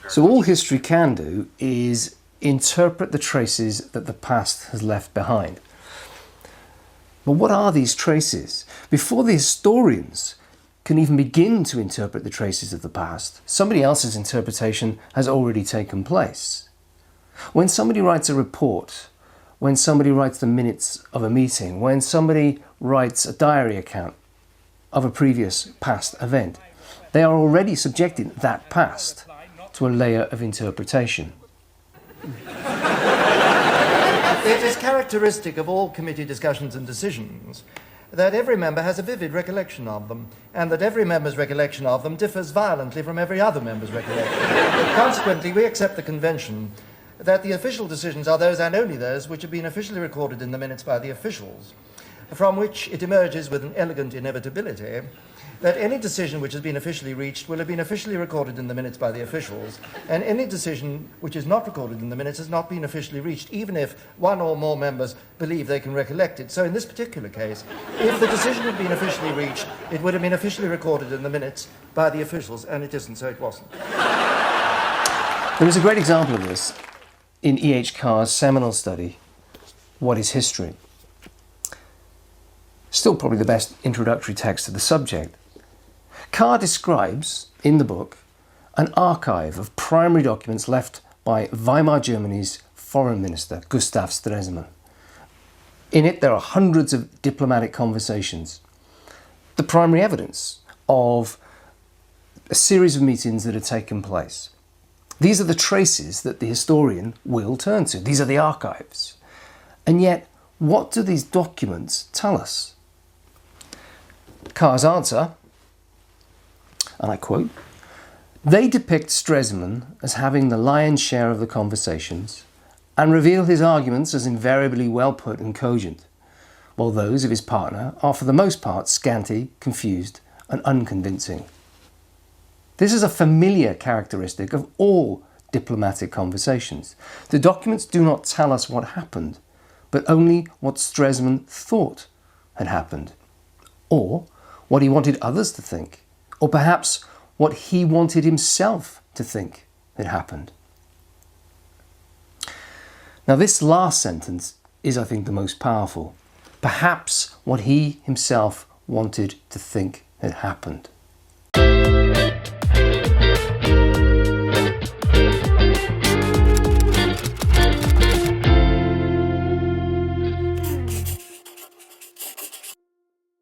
So all history can do is interpret the traces that the past has left behind. But what are these traces? Before the historians can even begin to interpret the traces of the past, somebody else's interpretation has already taken place. When somebody writes a report, when somebody writes the minutes of a meeting, when somebody writes a diary account of a previous past event, they are already subjecting that past to a layer of interpretation. It is characteristic of all committee discussions and decisions that every member has a vivid recollection of them, and that every member's recollection of them differs violently from every other member's recollection. Consequently, we accept the convention that the official decisions are those and only those which have been officially recorded in the minutes by the officials, from which it emerges with an elegant inevitability that any decision which has been officially reached will have been officially recorded in the minutes by the officials, and any decision which is not recorded in the minutes has not been officially reached, even if one or more members believe they can recollect it. So in this particular case, if the decision had been officially reached, it would have been officially recorded in the minutes by the officials, and it isn't, so it wasn't. There is a great example of this in E.H. Carr's seminal study, What is History? Still probably the best introductory text to the subject. Carr describes, in the book, an archive of primary documents left by Weimar Germany's foreign minister, Gustav Stresemann. In it there are hundreds of diplomatic conversations, the primary evidence of a series of meetings that had taken place. These are the traces that the historian will turn to. These are the archives. And yet, what do these documents tell us? Carr's answer, and I quote, "They depict Stresemann as having the lion's share of the conversations and reveal his arguments as invariably well put and cogent, while those of his partner are for the most part scanty, confused and unconvincing. This is a familiar characteristic of all diplomatic conversations. The documents do not tell us what happened, but only what Stresemann thought had happened, or what he wanted others to think, or perhaps what he wanted himself to think had happened." Now this last sentence is, I think, the most powerful. Perhaps what he himself wanted to think had happened.